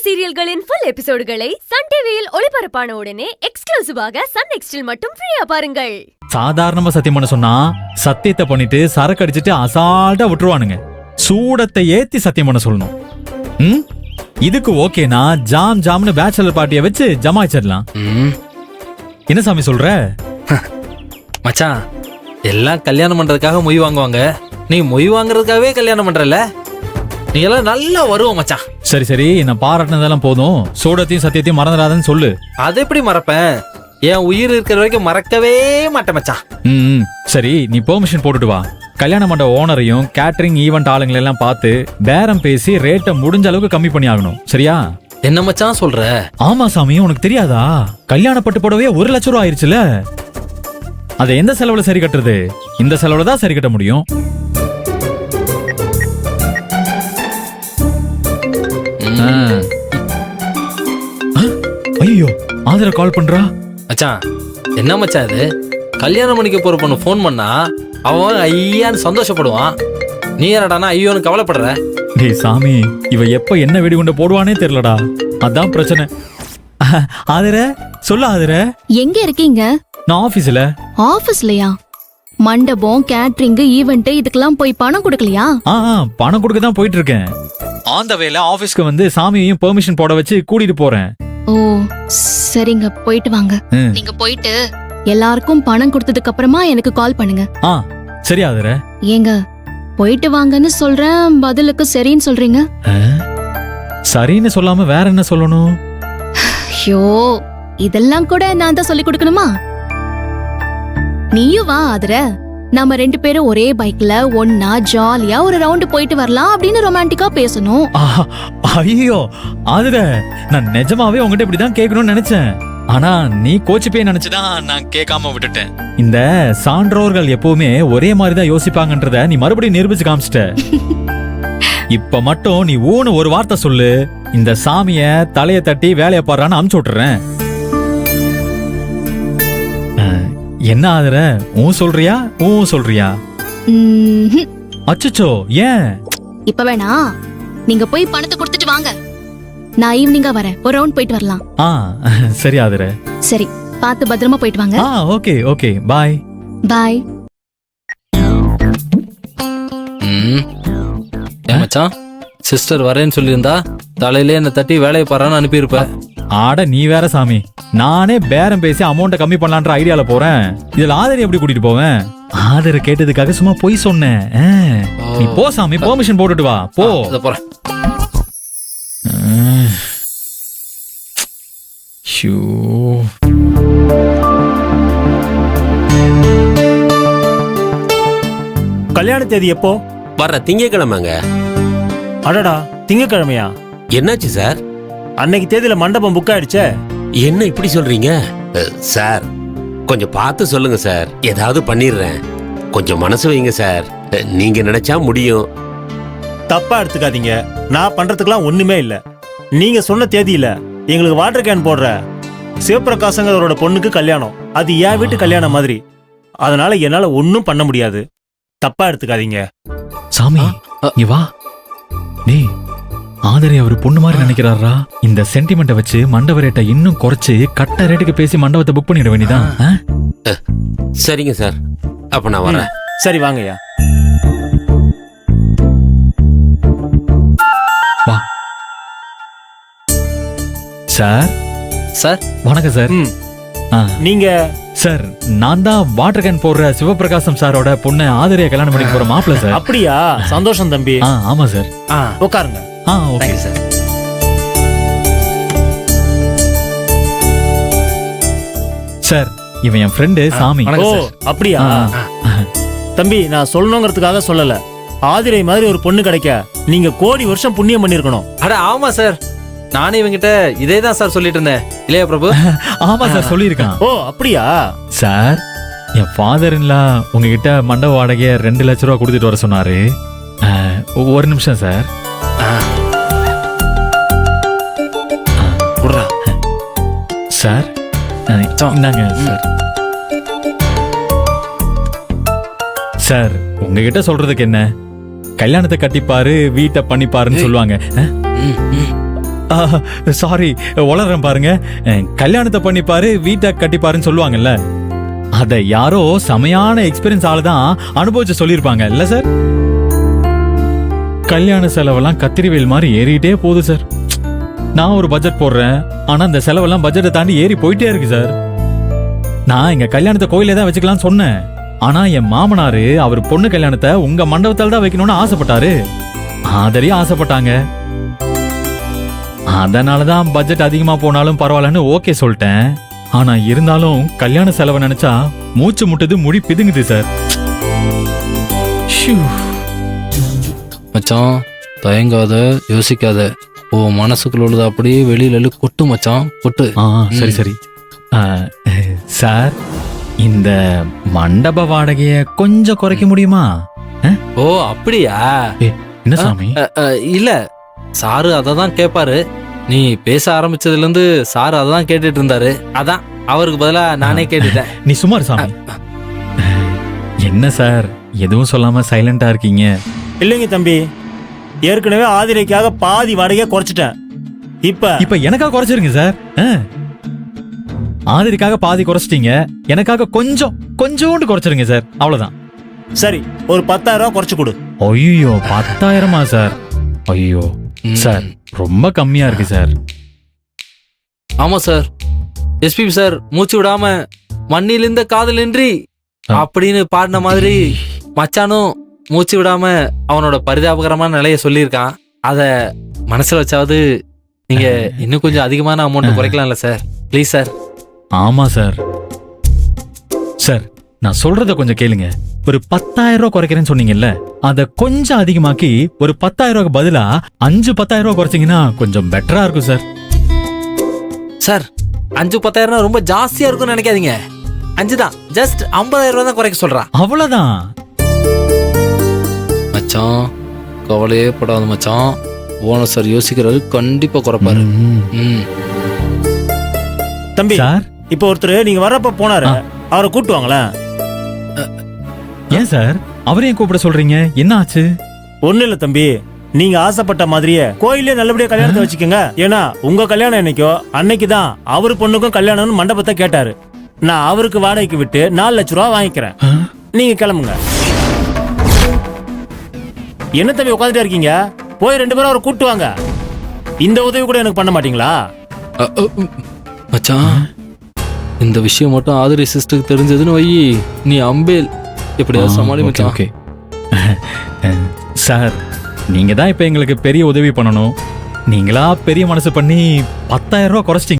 சீரியல்களின் full எபிசோடுகளை Sun டிவியில் ஒளிபரப்பான உடனே எக்ஸ்க்ளூசிவாக சன் நெக்ஸ்டில் மட்டும் ஃப்ரீயா பாருங்கள். சாதாரணமா சத்தியம் பண்ண சொன்னா சத்தியத்தை பண்ணிட்டு சரக்கு அடிச்சிட்டு அசால்ட்டா விட்டுருவானுங்க. சூடத்தை ஏத்தி சத்தியம் பண்ண சொல்லணும். இதுக்கு ஓகேனா ஜாம் ஜாம்னு பேச்சுலர் பார்ட்டியை வச்சு ஜமாயிச்சிடலாம். என்ன சாமி சொல்ற? மச்சான், எல்லாம் கல்யாணம் பண்றதுக்காக மொய் வாங்குவாங்க, நீ மொய் வாங்குறதுக்காகவே கல்யாணம் பண்றல. நீ எல்லாம் நல்லா வருவோம் மச்சான். சரி சரி, நான் பாராட்டினதெல்லாம் போதும். சூடத்தையும் சத்தியத்தையும் மறந்துடாதன்னு சொல்லு. அது எப்படி மறப்பேன்? என் உயிர் இருக்கிற வரைக்கும் மறக்கவே மாட்டேன் மச்சான். சரி, நீ பெர்மிஷன் போட்டுட்டு வா. கல்யாண மண்டப ஓனரையும் கேட்டரிங் ஈவெண்ட் ஆளுங்களை எல்லாம் பார்த்து பேரம் பேசி ரேட்டை முடிஞ்ச அளவுக்கு கம்மி பண்ணி ஆகணும். சரியா? என்ன மச்சான் சொல்ற? ஆமா சாமி, உனக்கு தெரியாதா? கல்யாண பட்டு போடவே 1 லட்சம் ரூபா ஆயிருச்சுல. அதை எந்த செலவுல சரி கட்டுறது? இந்த செலவுல தான் சரி கட்ட முடியும். ஐயோ, ஆதர கால் பண்றா. மச்சான், என்ன மச்சான் இது? கல்யாணம் பண்ணிக்க போற பொண்ணு போன் பண்ணா அவன் ஐயான்னு சந்தோஷப்படுவான். நீ என்னடானா ஐயோன்னு கவலைப்படுற? டேய் சாமி, இவ எப்ப என்ன வெடிகுண்ட போடுவானே தெரியலடா. அதான் பிரச்சனை. ஆதர சொல்ல. ஆதர எங்க இருக்கீங்க? நான் ஆபீஸ்ல. ஆபீஸ்லயா? மண்டபம் கேட்டரிங் ஈவென்ட் இதுக்கெல்லாம் போய் பணம் கொடுக்கலையா? பணம் கொடுக்க தான் போயிட்டு இருக்கேன். ஆன் த வேல ஆபீஸ்க்கு வந்து சாமியையும் பெர்மிஷன் போட வச்சு கூட்டிட்டு போறேன். ஓ சரிங்க, போயிட்டு வாங்க. நீங்க போயிட்டு எல்லாருக்கும் பணம் கொடுத்ததுக்கு அப்புறமா எனக்கு கால் பண்ணுங்க. சரி ஆதர. ஏங்க, போயிட்டு வாங்கன்னு சொல்றேன், பதிலுக்கு சரின்னு சொல்றீங்க. சரின்னு சொல்லாம வேற என்ன சொல்லணும்? ஐயோ, இதெல்லாம் கூட நான் தான் சொல்லி கொடுக்கணுமா? நீயும் வா ஆதர, நாம 2 பேரும் ஒரே பைக்ல ஒன்னா ஜாலியா ஒரு ரவுண்ட் போயிட்டு வரலாம் அப்படின்னு ரொமான்டிக்கா பேசணும். ஐயோ ஆதர, நான் நிஜமாவே உங்ககிட்ட இப்படிதான் கேட்கணும்னு நினைச்சேன். ஆனா நீ கோச்சிப்பே நினைச்சுதான் நான் கேட்காம விட்டுட்டேன். இந்த சான்றோர்கள் எப்பவுமே ஒரே மாதிரிதான் யோசிப்பாங்கன்றத நீ மறுபடியும் நிரூபிச்சு காமிச்சிட்ட. இப்ப மட்டும் நீ ஊன்னு ஒரு வார்த்தை சொல்லு, இந்த சாமிய தலைய தட்டி வேலைய பாடுறான்னு அமுச்சு விட்டுறேன். என்ன ஆதர, சொல்றியா? சொல்றியா? அச்சச்சோ, ஏன்? இப்ப வேணா, நீங்க போய் பணத்தை கொடுத்துட்டு வாங்க. நான் ஈவினிங்கா வரேன், ஒரு ரவுண்ட் போயிட்டு வரலாம். சரி ஆதர. சரி, பார்த்து பத்திரமா போயிட்டு வாங்க. ஓகே ஓகே, பாய் பாய். மச்சான், சிஸ்டர் வரேன்னு சொல்லியிருந்தா தலையிலே என்ன தட்டி வேலையை பாறான்னு அனுப்பியிருப்ப. ஆட நீ வேற சாமி, நானே பேரம் பேசி அமௌண்ட்டை கம்மி பண்ணலான்ற ஐடியால போறேன். இதுல ஆதரை எப்படி கூட்டிட்டு போவேன்? ஆதரை கேட்டதுக்காக சும்மா போய் சொன்னேன். நீ போ சாமி, பெர்மிஷன் போட்டுட்டு வா. போ. போறேன். கல்யாண தேதி எப்போ? வர்ற திங்கக்கிழமைங்க. அடடா, திங்கக்கிழமையா? என்னாச்சு சார்? அன்னைக்கு தேதியில மண்டபம் புக் ஆயிடுச்சே. என்ன இப்படி சொல்றீங்க சார்? கொஞ்சம் பார்த்து சொல்லுங்க சார், ஏதாவது பண்ணிடுறேன். கொஞ்சம் மனசு வைங்க சார், நீங்க நினைச்சா முடியும். தப்பா எடுத்துக்காதீங்க, நான் பண்றதுக்கெல்லாம் ஒண்ணுமே இல்ல. நீங்க சொன்ன தேதியில எங்களுக்கு வாட்டர் கேன் போடுற சிவபிரகாசங்கிறவரோட பொண்ணுக்கு கல்யாணம். அது என் வீட்டு கல்யாணம் மாதிரி. அதனால என்னால ஒன்னும் பண்ண முடியாது. தப்பா எடுத்துக்காதீங்க. சாமி நீ வா. நீ ஆதரை அவர் பொண்ணு மாதிரி நினைக்கிறாரா? இந்த சென்டிமெண்ட்டை வச்சு மண்டப ரேட்டை இன்னும் குறைச்சு கட்ட ரேட்டுக்கு பேசி மண்டபத்தை புக் பண்ணிட வேண்டியதான். சரிங்க சார், அப்ப நான் வரேன். சரி வாங்கய்யா. வா சார். சார் வணக்கம் சார். நீங்க? சார், நான் தான் வாட்டர் கேன் போடுற சிவபிரகாசம் சாரோட பொண்ணு ஆதரைய கல்யாணம் பண்ணிக்க போற மாப்பிள்ள சார். அப்படியா? சந்தோஷம் தம்பி. ஆமா சார். உட்காருங்க. Okay sir. சார், இவன் என் ஃப்ரெண்டு சாமி. ஓ அப்படியா? தம்பி, நான் சொல்லணுங்கிறதுக்காக சொல்லல. ஆதிரை மாதிரி ஒரு பொண்ணு கிடைக்க நீங்க கோடி வருஷம் புண்ணியம் பண்ணிருக்கணும். அட ஆமா சார், நானே இவங்கிட்ட இதே தான் சார் சொல்லிட்டு இருந்தேன் இல்லையா பிரபு? ஆமா சார், சொல்லியிருக்கான். ஓ அப்படியா? சார், என் ஃபாதர் இன்லா உங்ககிட்ட மண்டப வாடகைய 2 லட்சம் ரூபா கொடுத்துட்டு வர சொன்னாரு. ஒரு நிமிஷம் சார். சார் இந்தாங்க சார். சார், உங்ககிட்ட சொல்றதுக்கு என்ன? கல்யாணத்தை கட்டிப்பாரு, வீட்டை பண்ணிப்பாருன்னு சொல்லுவாங்க. சாரி, வளர்றேன் பாருங்க. கல்யாணத்தை பண்ணிப்பாரு, வீட்டை கட்டிப்பாருன்னு சொல்லுவாங்கல்ல, அத யாரோ செமையான எக்ஸ்பீரியன்ஸ் ஆளுதான் அனுபவிச்சு சொல்லியிருப்பாங்க இல்ல சார்? கல்யாண செலவெல்லாம் கத்திரிவேல் மாதிரி ஏறிட்டே போகுது சார். நான் ஒரு பட்ஜெட் போடுறேன், ஆனா அந்த செலவெல்லாம் பட்ஜெட்டை தாண்டி ஏறி போயிட்டே இருக்கு சார். நான் எங்க கல்யாணத்தை கோயிலே தான் வச்சுக்கலாம்னு சொன்னேன். ஆனா என் மாமனாரு அவர் பொண்ணு கல்யாணத்தை உங்க மண்டபத்தால் தான் வைக்கணும்னு ஆசைப்பட்டாரு. ஆதரையும் ஆசைப்பட்டாங்க. அதனாலதான் பட்ஜெட் அதிகமா போனாலும் பரவாயில்லன்னு ஓகே சொல்லிட்டேன். ஆனா இருந்தாலும் கல்யாண செலவை நினைச்சா மூச்சு முட்டுது, முடி பிதுங்குது சார். ஷூ. மச்சான் தயங்காத, யோசிக்காத. ஓ மனசுக்குள்ள உள்ளது அப்படியே வெளியில கொட்டு மச்சான், கொட்டு. சரி சரி. சார், இந்த மண்டப வாடகைய கொஞ்சம் குறைக்க முடியுமா? ஓ அப்படியா? என்ன சாமி? இல்ல, சாரு அதை தான் கேட்பாரு. நீ பேச ஆரம்பிச்சதுல இருந்து சாரு அதை தான் கேட்டுட்டு இருந்தாரு. அதான் அவருக்கு பதிலா நானே கேட்டுட்டேன். நீ சுமார் சாமி. என்ன சார் எதுவும் சொல்லாம சைலண்டா இருக்கீங்க? இல்லைங்க தம்பி, ஏற்கனவே ஆதிரைக்காக பாதி வாடகையை குறைச்சிட்டேன். இப்ப எனக்காக குறைச்சிருங்க சார். ஆதிரிக்காக பாதி குறைச்சிட்டீங்க, எனக்காக கொஞ்சோண்டு குறைச்சிருங்க சார், அவ்வளவுதான். சரி, ஒரு 10,000 ரூபாய் குறைச்சு கொடு. ஐயோ 10,000மா சார்? ஐயோ சார், ரொம்ப கம்மியா இருக்கு சார். ஆமா சார், எஸ்பிபி சார் மூச்சு விடாம மண்ணிலிருந்த காதலின்றி அப்படின்னு பாடின மாதிரி மச்சானும் மூச்சு விடாம அவனோட பரிதாபகரமான நிலைய சொல்லியிருக்கான். அத மனசுல வச்சாவது நீங்க இன்னும் கொஞ்சம் அதிகமான அமௌண்ட் குறைக்கலாம்ல சார், ப்ளீஸ் சார். ஆமா சார். சார், நான் சொல்றத கொஞ்சம் கேளுங்க. ஒரு 10,000 ரூபாய் குறைக்கிறேன்னு சொன்னீங்கல்ல, அத கொஞ்சம் அதிகமாக்கி ஒரு 10,000 ரூபாய்க்கு பதிலா 5-10,000 ரூபாய் குறைச்சிங்கன்னா கொஞ்சம் பெட்டரா இருக்கும் சார். சார் 5-10,000 ரொம்ப ஜாஸ்தியா இருக்கும்னு நினைக்காதீங்க. 5 தான், ஜஸ்ட் 50,000 ரூபாய் தான் குறைக்க சொல்றான். அவ்வளவுதான் மச்சான், கவலையே படாத மச்சான். ஓனர் சார் யோசிக்கிறாரு, கண்டிப்பா குறைப்பாரு. தம்பி சார், இப்ப ஒருத்தர் நீங்க வர்றப்ப போனாரு, அவரை கூட்டு வாங்களேன். ஏன் சார் அவரையும் கூப்பிட சொல்றீங்க? என்ன ஆச்சு? ஒண்ணு இல்ல தம்பி, நீங்க ஆசைப்பட்ட மாதிரியே கோயிலே நல்லபடியா கல்யாணத்தை வச்சுக்கோங்க. ஏன்னா உங்க கல்யாணம் என்னைக்கோ அன்னைக்குதான் அவரு பொண்ணுக்கும் கல்யாணம்னு மண்டபத்தை கேட்டாரு. நான் அவருக்கு வாடகைக்கு விட்டு 4 லட்சம் ரூபாய் வாங்கிக்கிறேன். நீங்க கிளம்புங்க. என்ன தம்பி உட்காந்துட்டே இருக்கீங்க? போய் 2 பேரும் அவரை கூட்டு வாங்க. இந்த உதவி கூட எனக்கு பண்ண மாட்டீங்களா? மச்சான், இந்த விஷயம் மட்டும் ஆதிரி சிஸ்டருக்கு தெரிஞ்சதுன்னு வை, நீ அம்பேல் எப்படியாவது சமாளி மச்சான். ஓகே சார், நீங்க தான் இப்ப எங்களுக்கு பெரிய உதவி பண்ணணும். நீங்களா பெரிய மனசு பண்ணி 10,000 ரூபாய் குறைச்சிட்டீங்க.